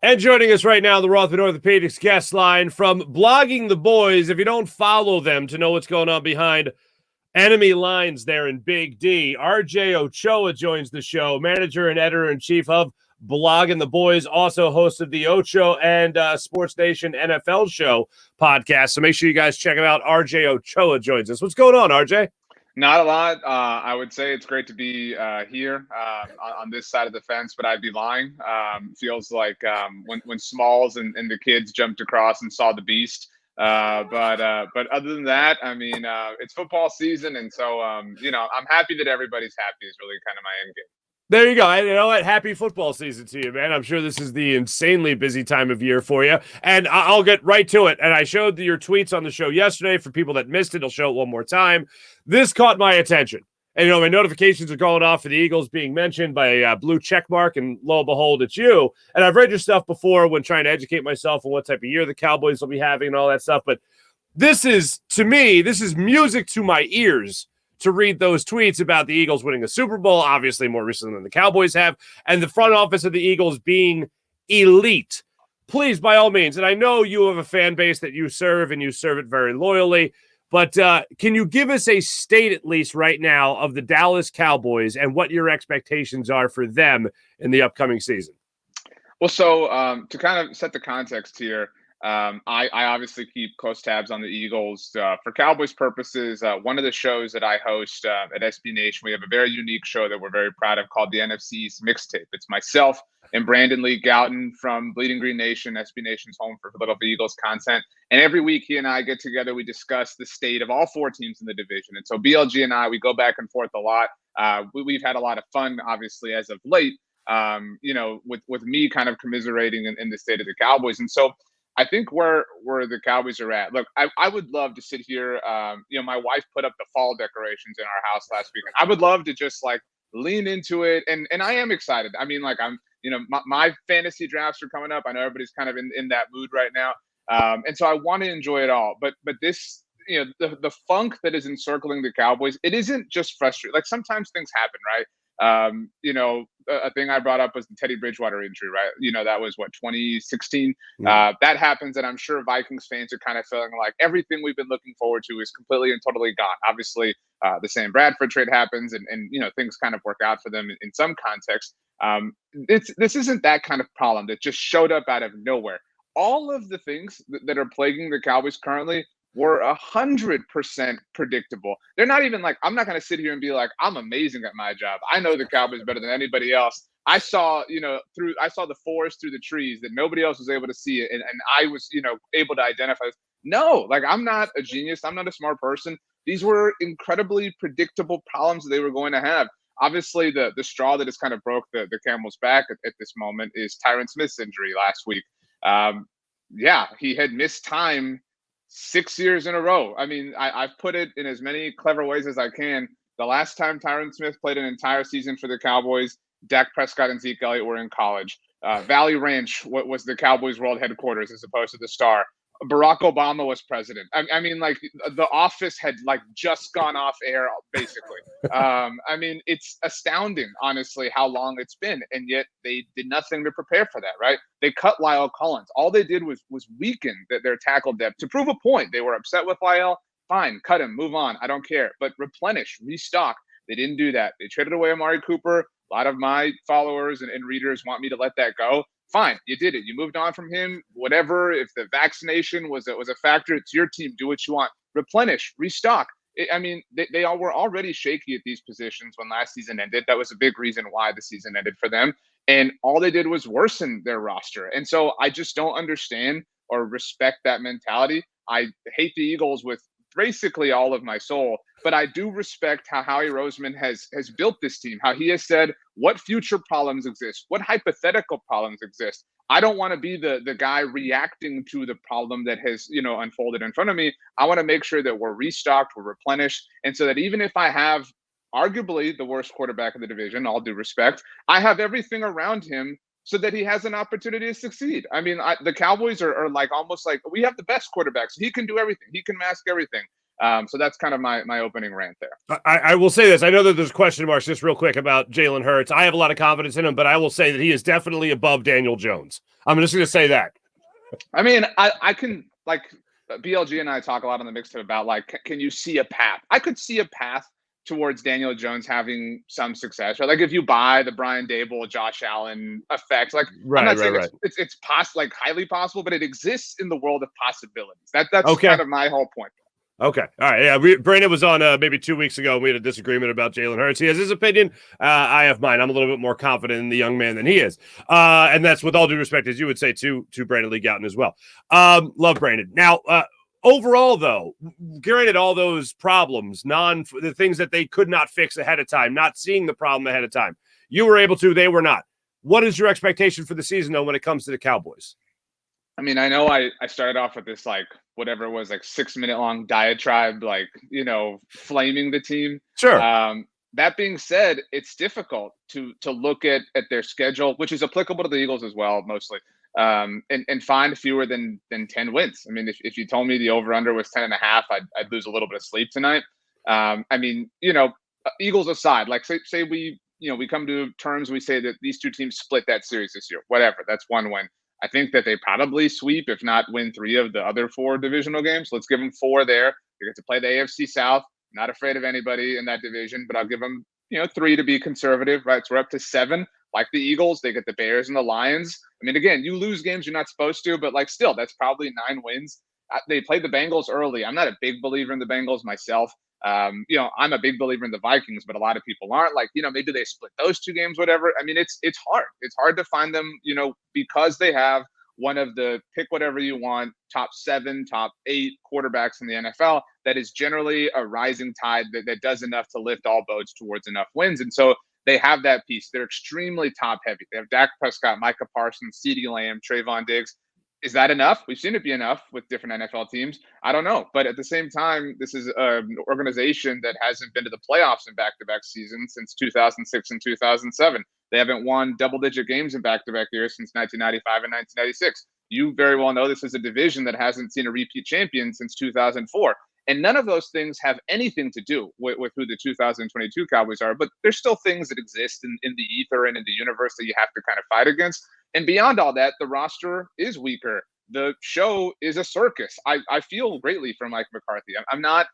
And joining us right now, the Rothman Orthopedics guest line from Blogging the Boys. If you don't follow them to know what's going on behind enemy lines there in Big D, RJ Ochoa joins the show, manager and editor-in-chief of Blogging the Boys, also host of the Ocho and Sports Nation NFL show podcast. So make sure you guys check it out. RJ Ochoa joins us. What's going on, RJ? Not a lot. I would say it's great to be here on this side of the fence, but I'd be lying. Feels like when Smalls and the kids jumped across and saw the beast. But other than that, I mean, it's football season, and so I'm happy that everybody's happy is really kind of my end game. There you go. You know what? Happy football season to you, man. I'm sure this is the insanely busy time of year for you. And I'll get right to it. And I showed your tweets on the show yesterday. For people that missed it, I'll show it one more time. This caught my attention. And, my notifications are going off for the Eagles being mentioned by a blue check mark, and lo and behold, it's you. And I've read your stuff before when trying to educate myself on what type of year the Cowboys will be having and all that stuff. But this is music to my ears to read those tweets about the Eagles winning a Super Bowl, obviously more recently than the Cowboys have, and the front office of the Eagles being elite. Please, by all means, and I know you have a fan base that you serve, and you serve it very loyally, but can you give us a state, at least right now, of the Dallas Cowboys and what your expectations are for them in the upcoming season? Well, so to kind of set the context here, I obviously keep close tabs on the Eagles. For Cowboys purposes, one of the shows that I host at SB Nation, we have a very unique show that we're very proud of called the NFC's Mixtape. It's myself and Brandon Lee Gouton from Bleeding Green Nation, SB Nation's home for Philadelphia Eagles content. And every week he and I get together, we discuss the state of all four teams in the division. And so BLG and I, we go back and forth a lot. We've had a lot of fun, obviously, as of late, with me kind of commiserating in the state of the Cowboys. And so I think where the Cowboys are at. Look, I would love to sit here. My wife put up the fall decorations in our house last week. I would love to just lean into it, and I am excited. I mean, my fantasy drafts are coming up. I know everybody's kind of in that mood right now, and so I want to enjoy it all. But this, the funk that is encircling the Cowboys, it isn't just frustrating. Like sometimes things happen, right? A thing I brought up was the Teddy Bridgewater injury, right? That was 2016. That happens, and I'm sure Vikings fans are kind of feeling like everything we've been looking forward to is completely and totally gone. Obviously, the Sam Bradford trade happens, and things kind of work out for them in some context. This isn't that kind of problem that just showed up out of nowhere. All of the things that are plaguing the Cowboys currently were 100% predictable. They're not even I'm not going to sit here and be like, I'm amazing at my job. I know the Cowboys better than anybody else. I saw, I saw the forest through the trees that nobody else was able to see it. And I was, able to identify. No, I'm not a genius. I'm not a smart person. These were incredibly predictable problems that they were going to have. Obviously, the straw that has kind of broke the camel's back at this moment is Tyron Smith's injury last week. He had missed time 6 years in a row. I mean, I've put it in as many clever ways as I can. The last time Tyron Smith played an entire season for the Cowboys, Dak Prescott and Zeke Elliott were in college. Valley Ranch was the Cowboys' world headquarters as opposed to the Star. Barack Obama was president. I mean, the office had just gone off air, basically. I mean, it's astounding, honestly, how long it's been, and yet they did nothing to prepare for that, right? They cut Lyle Collins. All they did was weaken their tackle depth to prove a point. They were upset with Lyle. Fine, cut him, move on. I don't care. But replenish, restock. They didn't do that. They traded away Amari Cooper. A lot of my followers and readers want me to let that go. Fine, you did it. You moved on from him. Whatever. If the vaccination was a factor, it's your team. Do what you want. Replenish, restock. They all were already shaky at these positions when last season ended. That was a big reason why the season ended for them. And all they did was worsen their roster. And so I just don't understand or respect that mentality. I hate the Eagles with basically all of my soul, but I do respect how Howie Roseman has built this team, how he has said what future problems exist, what hypothetical problems exist. I don't want to be the guy reacting to the problem that has, unfolded in front of me. I want to make sure that we're restocked, we're replenished. And so that even if I have arguably the worst quarterback in the division, all due respect, I have everything around him so that he has an opportunity to succeed. I mean, the Cowboys are almost like we have the best quarterback, so he can do everything. He can mask everything. So that's kind of my opening rant there. I will say this. I know that there's question marks just real quick about Jalen Hurts. I have a lot of confidence in him, but I will say that he is definitely above Daniel Jones. I'm just going to say that. I mean, I can, like, BLG and I talk a lot on the mixtape about, like, can you see a path? I could see a path towards Daniel Jones having some success, right? Like, if you buy the Brian Dable, Josh Allen effect, like, I'm not saying it's like highly possible, but it exists in the world of possibilities. That's okay. kind of my whole point. Okay. All right. Yeah. Brandon was on maybe 2 weeks ago. We had a disagreement about Jalen Hurts. He has his opinion. I have mine. I'm a little bit more confident in the young man than he is. And that's with all due respect, as you would say, to Brandon Lee Gouton as well. Love Brandon. Now, overall, though, granted all those problems, the things that they could not fix ahead of time, not seeing the problem ahead of time, you were able to, they were not. What is your expectation for the season, though, when it comes to the Cowboys? I mean, I know I started off with this, like, whatever it was, like 6-minute long diatribe, like, flaming the team. Sure. That being said, it's difficult to look at their schedule, which is applicable to the Eagles as well, mostly, and find fewer than 10 wins. I mean, if you told me the over-under was 10.5, I'd lose a little bit of sleep tonight. I mean, Eagles aside, like, say we come to terms, we say that these two teams split that series this year, whatever, that's one win. I think that they probably sweep, if not win 3 of the other 4 divisional games. Let's give them 4 there. They get to play the AFC South. Not afraid of anybody in that division, but I'll give them, 3 to be conservative, right? So we're up to 7. Like the Eagles, they get the Bears and the Lions. I mean, again, you lose games you're not supposed to, but, like, still, that's probably 9 wins. They played the Bengals early. I'm not a big believer in the Bengals myself. I'm a big believer in the Vikings, but a lot of people aren't. Like, maybe they split those 2 games, whatever. I mean, it's hard. It's hard to find them, because they have one of the, pick whatever you want, top 7, top 8 quarterbacks in the NFL. That is generally a rising tide that does enough to lift all boats towards enough wins. And so they have that piece. They're extremely top heavy. They have Dak Prescott, Micah Parsons, CeeDee Lamb, Trayvon Diggs. Is that enough? We've seen it be enough with different NFL teams. I don't know. But at the same time, this is an organization that hasn't been to the playoffs in back-to-back seasons since 2006 and 2007. They haven't won double-digit games in back-to-back years since 1995 and 1996. You very well know this is a division that hasn't seen a repeat champion since 2004. And none of those things have anything to do with who the 2022 Cowboys are. But there's still things that exist in the ether and in the universe that you have to kind of fight against. And beyond all that, the roster is weaker. The show is a circus. I feel greatly for Mike McCarthy. I'm not,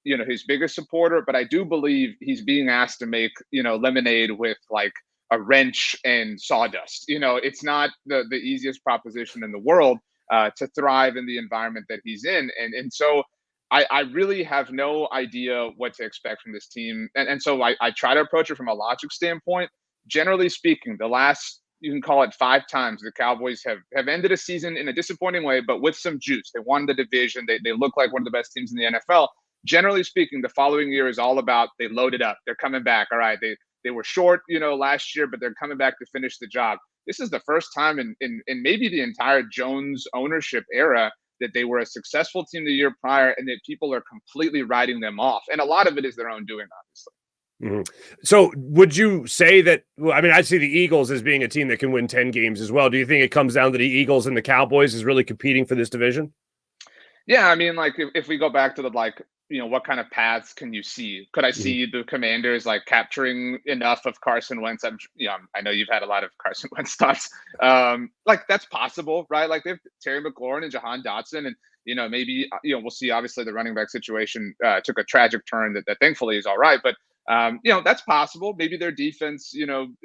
his biggest supporter, but I do believe he's being asked to make, lemonade with, like, a wrench and sawdust. It's not the easiest proposition in the world to thrive in the environment that he's in. And so I really have no idea what to expect from this team. And so I try to approach it from a logic standpoint. Generally speaking, the last, you can call it 5 times, the Cowboys have ended a season in a disappointing way, but with some juice. They won the division. They look like one of the best teams in the NFL. Generally speaking, the following year is all about they loaded up. They're coming back. All right, they were short, last year, but they're coming back to finish the job. This is the first time in maybe the entire Jones ownership era that they were a successful team the year prior and that people are completely writing them off. And a lot of it is their own doing, obviously. Mm-hmm. So would you say that, I see the Eagles as being a team that can win 10 games as well. Do you think it comes down to the Eagles and the Cowboys is really competing for this division? Yeah, I mean, like, if we go back to the, like, what kind of paths can you see? Could I see the Commanders, like, capturing enough of Carson Wentz? I know you've had a lot of Carson Wentz thoughts. Like, that's possible, right? Like, they have Terry McLaurin and Jahan Dotson, and maybe we'll see. Obviously, the running back situation took a tragic turn that thankfully is all right, but that's possible. Maybe their defense,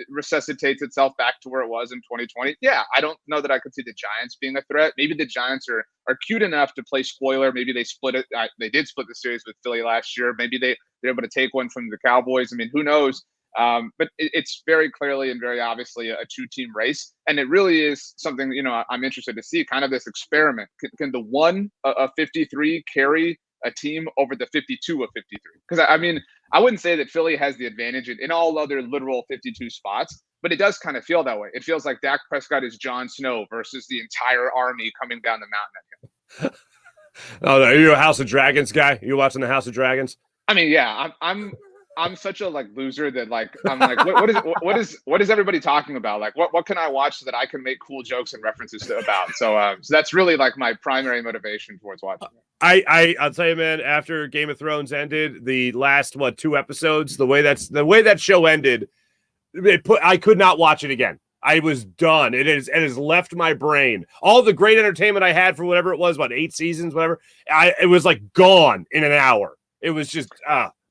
resuscitates itself back to where it was in 2020. Yeah, I don't know that I could see the Giants being a threat. Maybe the Giants are cute enough to play spoiler. Maybe they split it. They did split the series with Philly last year. Maybe they're able to take one from the Cowboys. I mean, who knows? But it's very clearly and very obviously a 2-team race. And it really is something, I'm interested to see, kind of this experiment. Can the 1 of 53 carry a team over the 52 of 53? Because, I wouldn't say that Philly has the advantage in all other literal 52 spots, but it does kind of feel that way. It feels like Dak Prescott is Jon Snow versus the entire army coming down the mountain at him. Oh, are you a House of Dragons guy? You watching the House of Dragons? I mean, yeah, I'm such a, like, loser that, like, I'm like, what is everybody talking about? Like, what can I watch so that I can make cool jokes and references about? So that's really, like, my primary motivation towards watching it. I'll tell you, man, after Game of Thrones ended, the last 2 episodes, the way that show ended, I could not watch it again. I was done. It has left my brain. All the great entertainment I had for whatever it was, about 8 seasons, whatever. It was like gone in an hour. It was just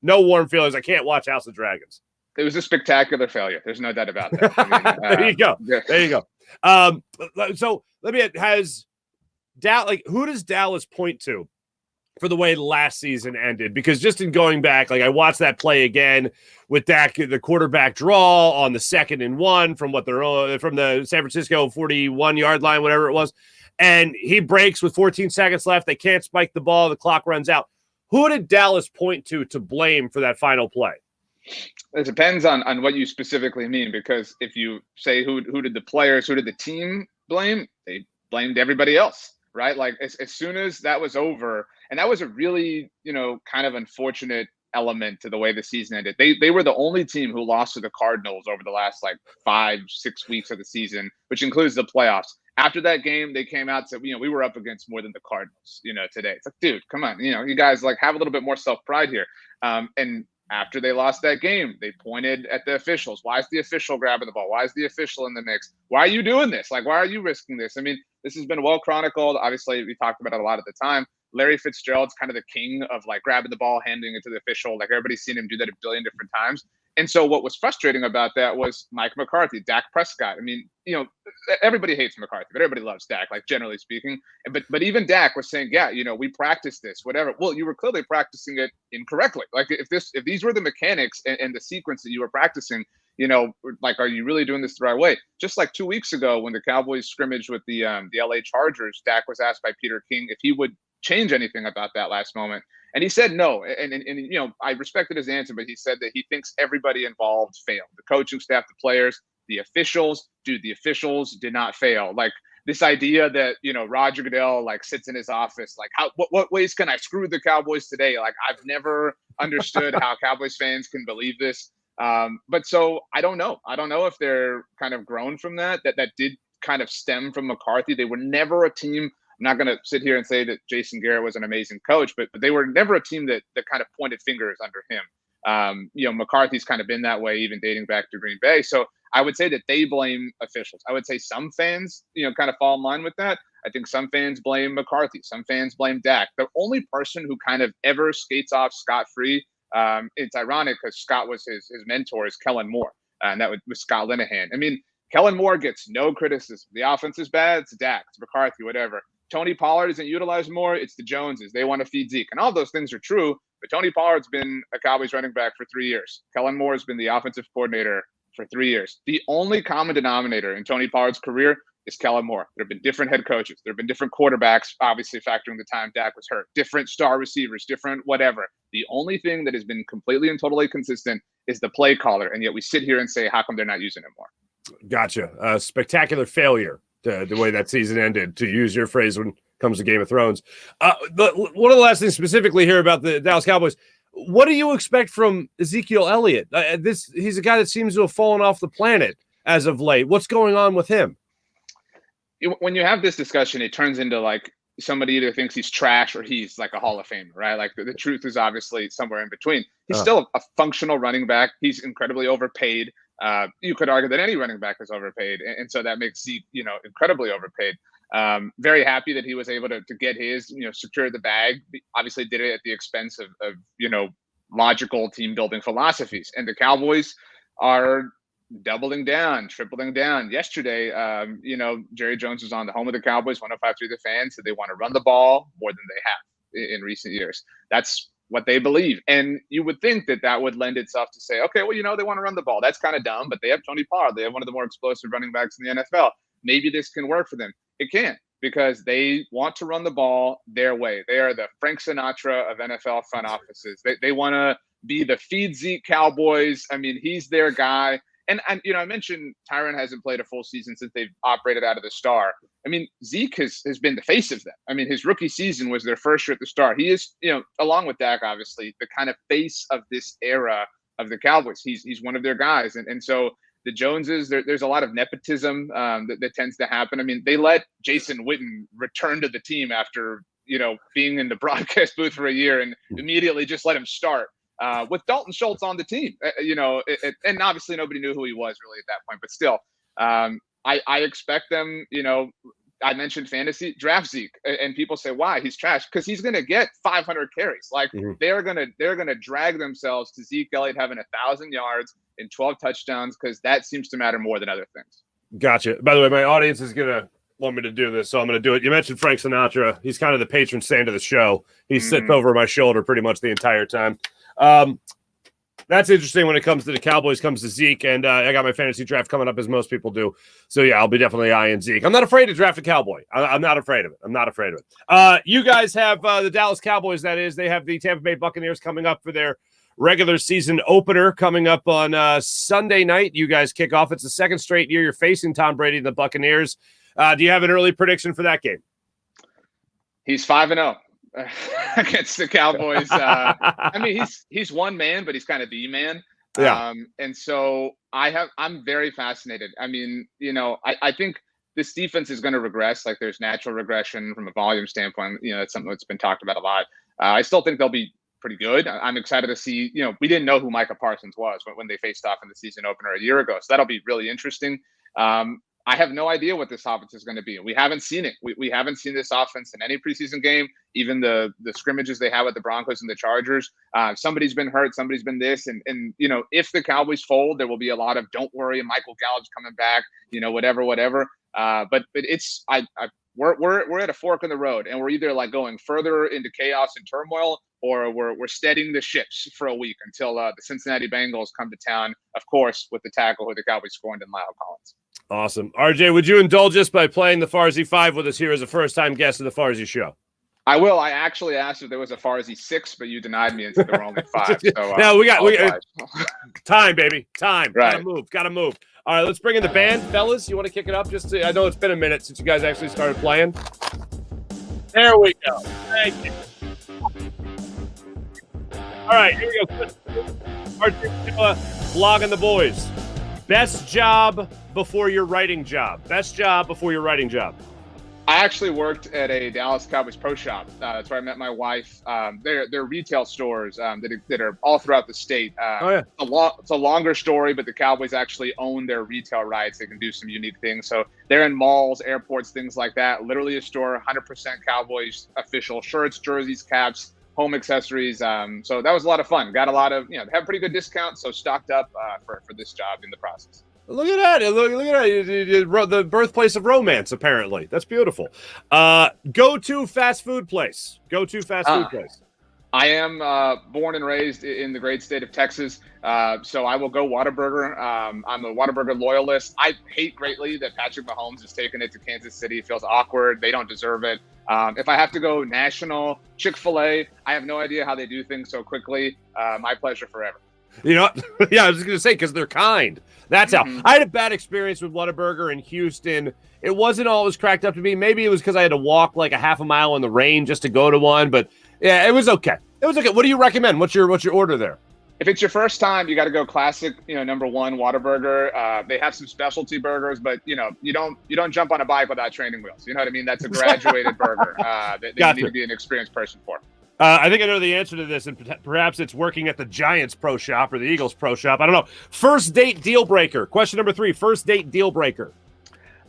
no warm feelings. I can't watch House of Dragons. It was a spectacular failure. There's no doubt about that. I mean, there you go. Yeah. There you go. So let me who does Dallas point to for the way last season ended? Because just in going back, like I watched that play again with Dak, the quarterback draw on the 2nd and 1 from the San Francisco 41-yard line, whatever it was. And he breaks with 14 seconds left. They can't spike the ball. The clock runs out. Who did Dallas point to blame for that final play? It depends on what you specifically mean, because if you say who did the team blame, they blamed everybody else, right? Like as soon as that was over, and that was a really, kind of unfortunate element to the way the season ended. They were the only team who lost to the Cardinals over the last 5-6 weeks of the season, which includes the playoffs. After that game, they came out and said, we were up against more than the Cardinals, today. It's like, dude, come on, you guys have a little bit more self-pride here. And after they lost that game, they pointed at the officials. Why is the official grabbing the ball? Why is the official in the mix? Why are you doing this? Why are you risking this? I mean, this has been well chronicled. Obviously, we talked about it a lot at the time. Larry Fitzgerald's kind of the king of grabbing the ball, handing it to the official. Everybody's seen him do that a billion different times. And so what was frustrating about that was Mike McCarthy, Dak Prescott. I mean, everybody hates McCarthy, but everybody loves Dak, generally speaking. But even Dak was saying, yeah, we practiced this, whatever. Well, you were clearly practicing it incorrectly. If these were the mechanics and the sequence that you were practicing, are you really doing this the right way? Just 2 weeks ago when the Cowboys scrimmaged with the LA Chargers, Dak was asked by Peter King if he would change anything about that last moment. And he said no. And I respected his answer, but he said that he thinks everybody involved failed. The coaching staff, the players, the officials. Dude, the officials did not fail. This idea that, Roger Goodell sits in his office, what ways can I screw the Cowboys today? I've never understood how Cowboys fans can believe this. But so I don't know. I don't know if they're kind of grown from that did kind of stem from McCarthy. They were never a team. I'm not going to sit here and say that Jason Garrett was an amazing coach, but they were never a team that kind of pointed fingers under him. McCarthy's kind of been that way, even dating back to Green Bay. So I would say that they blame officials. I would say some fans, kind of fall in line with that. I think some fans blame McCarthy. Some fans blame Dak. The only person who kind of ever skates off scot-free, it's ironic because Scott was his mentor, is Kellen Moore, and that was Scott Linehan. I mean, Kellen Moore gets no criticism. The offense is bad. It's Dak. It's McCarthy, whatever. Tony Pollard isn't utilized more. It's the Joneses. They want to feed Zeke. And all those things are true, but Tony Pollard's been a Cowboys running back for 3 years. Kellen Moore has been the offensive coordinator for 3 years. The only common denominator in Tony Pollard's career is Kellen Moore. There have been different head coaches. There have been different quarterbacks, obviously factoring the time Dak was hurt, different star receivers, different whatever. The only thing that has been completely and totally consistent is the play caller. And yet we sit here and say, how come they're not using him more? Gotcha. Spectacular failure, the way that season ended, to use your phrase when it comes to Game of Thrones. One of the last things specifically here about the Dallas Cowboys, what do you expect from Ezekiel Elliott? He's a guy that seems to have fallen off the planet as of late. What's going on with him? When you have this discussion, it turns into somebody either thinks he's trash or he's a Hall of Famer, right? The truth is obviously somewhere in between. He's still a functional running back. He's incredibly overpaid. You could argue that any running back is overpaid. And so that makes Zeke, incredibly overpaid. Very happy that he was able to get his, secure the bag. Obviously did it at the expense of logical team building philosophies. And the Cowboys are doubling down, tripling down. Yesterday, Jerry Jones was on the home of the Cowboys, 105.3 The Fan, said they want to run the ball more than they have in recent years. That's what they believe. And you would think that would lend itself to say, okay, well, they want to run the ball. That's kind of dumb, but they have Tony Pollard. They have one of the more explosive running backs in the NFL. Maybe this can work for them. It can't, because they want to run the ball their way. They are the Frank Sinatra of NFL front offices. They want to be the feed Zeke Cowboys. I mean, he's their guy. And I mentioned Tyron hasn't played a full season since they've operated out of the Star. I mean, Zeke has been the face of them. I mean, his rookie season was their first year at the Star. He is, along with Dak, obviously, the kind of face of this era of the Cowboys. He's one of their guys. And so the Joneses, there's a lot of nepotism that tends to happen. I mean, they let Jason Witten return to the team after, being in the broadcast booth for a year, and immediately just let him start. With Dalton Schultz on the team, and obviously nobody knew who he was really at that point, but still, I expect them, I mentioned fantasy, draft Zeke, and people say, why? He's trash. Because he's going to get 500 carries. Like they're going to drag themselves to Zeke Elliott having 1,000 yards and 12 touchdowns, because that seems to matter more than other things. Gotcha. By the way, my audience is going to want me to do this, so I'm going to do it. You mentioned Frank Sinatra. He's kind of the patron saint of the show. He sits over my shoulder pretty much the entire time. That's interesting when it comes to the Cowboys, comes to Zeke, and I got my fantasy draft coming up, as most people do. So, yeah, I'll be definitely eyeing Zeke. I'm not afraid to draft a Cowboy. I'm not afraid of it. I'm not afraid of it. You guys have the Dallas Cowboys, that is. They have the Tampa Bay Buccaneers coming up for their regular season opener coming up on Sunday night. You guys kick off. It's the second straight year you're facing Tom Brady and the Buccaneers. Do you have an early prediction for that game? He's 5-0. Against the Cowboys. I mean, he's one man, but he's kind of the man. Yeah. And so I'm very fascinated. I mean, I think this defense is going to regress. Like, there's natural regression from a volume standpoint. That's something that's been talked about a lot. I still think they'll be pretty good. I'm excited to see, we didn't know who Micah Parsons was when they faced off in the season opener a year ago. So that'll be really interesting. I have no idea what this offense is going to be. We haven't seen it. We haven't seen this offense in any preseason game, even the scrimmages they have with the Broncos and the Chargers. Somebody's been hurt. Somebody's been this. And if the Cowboys fold, there will be a lot of, don't worry, Michael Gallup's coming back, whatever. But it's we're at a fork in the road, and we're either like going further into chaos and turmoil, or we're steadying the ships for a week until the Cincinnati Bengals come to town, of course, with the tackle who the Cowboys scorned in Lyle Collins. Awesome. RJ, would you indulge us by playing the Farzy 5 with us here as a first-time guest of the Farzy Show? I will. I actually asked if there was a Farzy 6, but you denied me and said there were only 5. So, no, we got time, baby. Time. Right. Gotta move. All right, let's bring in the band. Fellas, you want to kick it up? I know it's been a minute since you guys actually started playing. There we go. Thank you. All right, here we go. RJ Ochoa, Blogging the Boys. Best job before your writing job. Best job before your writing job. I actually worked at a Dallas Cowboys pro shop. That's where I met my wife. They're retail stores that are all throughout the state. It's a longer story, but the Cowboys actually own their retail rights. They can do some unique things. So they're in malls, airports, things like that. Literally a store, 100% Cowboys official shirts, jerseys, caps, home accessories. So that was a lot of fun. Got a lot of, they have pretty good discounts. So stocked up for this job in the process. Look at that. Look at that. The birthplace of romance, apparently. That's beautiful. Go-to fast food place. I am born and raised in the great state of Texas, so I will go Whataburger. I'm a Whataburger loyalist. I hate greatly that Patrick Mahomes has taken it to Kansas City. It feels awkward. They don't deserve it. If I have to go national, Chick-fil-A, I have no idea how they do things so quickly. My pleasure forever. Yeah, I was just going to say, because they're kind. That's how. I had a bad experience with Whataburger in Houston. It wasn't all it was cracked up to be. Maybe it was because I had to walk like a half a mile in the rain just to go to one. But, yeah, it was okay. What do you recommend? What's your order there? If it's your first time, you got to go classic, number one, Whataburger. They have some specialty burgers, but, you don't jump on a bike without training wheels. You know what I mean? That's a graduated burger that you need to be an experienced person for. I think I know the answer to this, and perhaps it's working at the Giants pro shop or the Eagles pro shop. I don't know. First date deal breaker. Question number 3, first date deal breaker.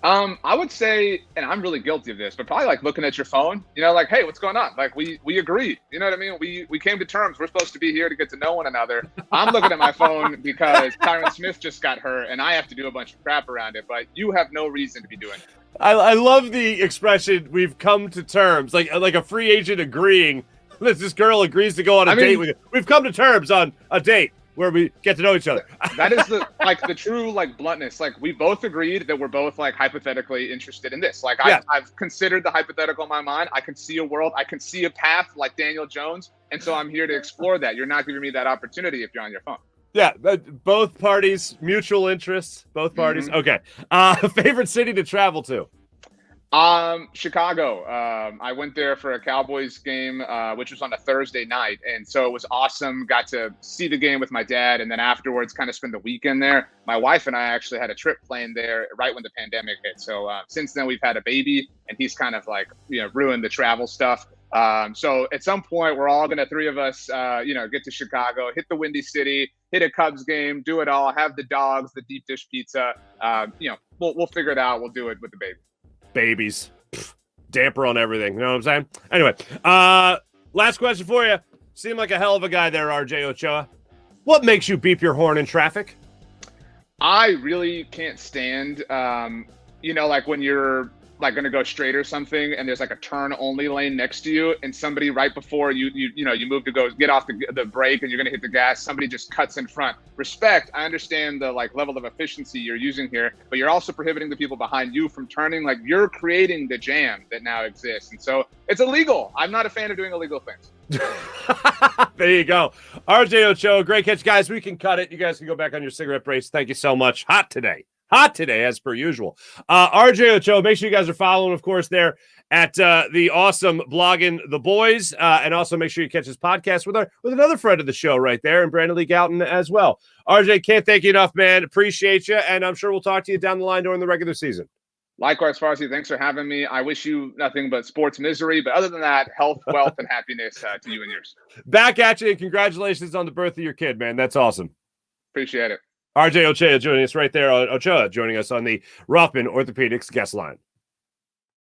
I would say, and I'm really guilty of this, but probably like looking at your phone, like, hey, what's going on? Like we agreed, you know what I mean? We came to terms. We're supposed to be here to get to know one another. I'm looking at my phone because Tyron Smith just got hurt and I have to do a bunch of crap around it, but you have no reason to be doing it. I love the expression, we've come to terms, like a free agent agreeing. This girl agrees to go on a date with you. We've come to terms on a date where we get to know each other. That is the true bluntness. Like, we both agreed that we're both hypothetically interested in this. Like, I've considered the hypothetical in my mind. I can see a world. I can see a path like Daniel Jones. And so I'm here to explore that. You're not giving me that opportunity if you're on your phone. Yeah, both parties, mutual interests, both parties. Okay. Favorite city to travel to? Chicago. I went there for a Cowboys game, which was on a Thursday night. And so it was awesome. Got to see the game with my dad. And then afterwards kind of spend the weekend there. My wife and I actually had a trip planned there right when the pandemic hit. So, since then we've had a baby and he's kind of ruined the travel stuff. So at some point we're all going to, 3 of us, get to Chicago, hit the Windy City, hit a Cubs game, do it all, have the dogs, the deep dish pizza. We'll figure it out. We'll do it with the baby. Babies. Pfft, damper on everything. You know what I'm saying? Anyway, last question for you. Seem like a hell of a guy there, RJ Ochoa. What makes you beep your horn in traffic? I really can't stand, like when you're like going to go straight or something and there's like a turn only lane next to you and somebody right before you move to go get off the brake and you're going to hit the gas, somebody just cuts in front. Respect. I understand the like level of efficiency you're using here, but you're also prohibiting the people behind you from turning. Like you're creating the jam that now exists. And so it's illegal. I'm not a fan of doing illegal things. There you go. RJ Ochoa, great catch, guys. We can cut it. You guys can go back on your cigarette breaks. Thank you so much. Hot today, as per usual. RJ Ochoa, make sure you guys are following, of course, there at the awesome Blogging the Boys. And also make sure you catch his podcast with another friend of the show right there, and Brandon Lee Gouton as well. RJ, can't thank you enough, man. Appreciate you. And I'm sure we'll talk to you down the line during the regular season. Likewise, Farzy, thanks for having me. I wish you nothing but sports misery. But other than that, health, wealth, and happiness to you and yours. Back at you, and congratulations on the birth of your kid, man. That's awesome. Appreciate it. RJ Ochoa joining us right there. Ochoa joining us on the Rothman Orthopedics guest line.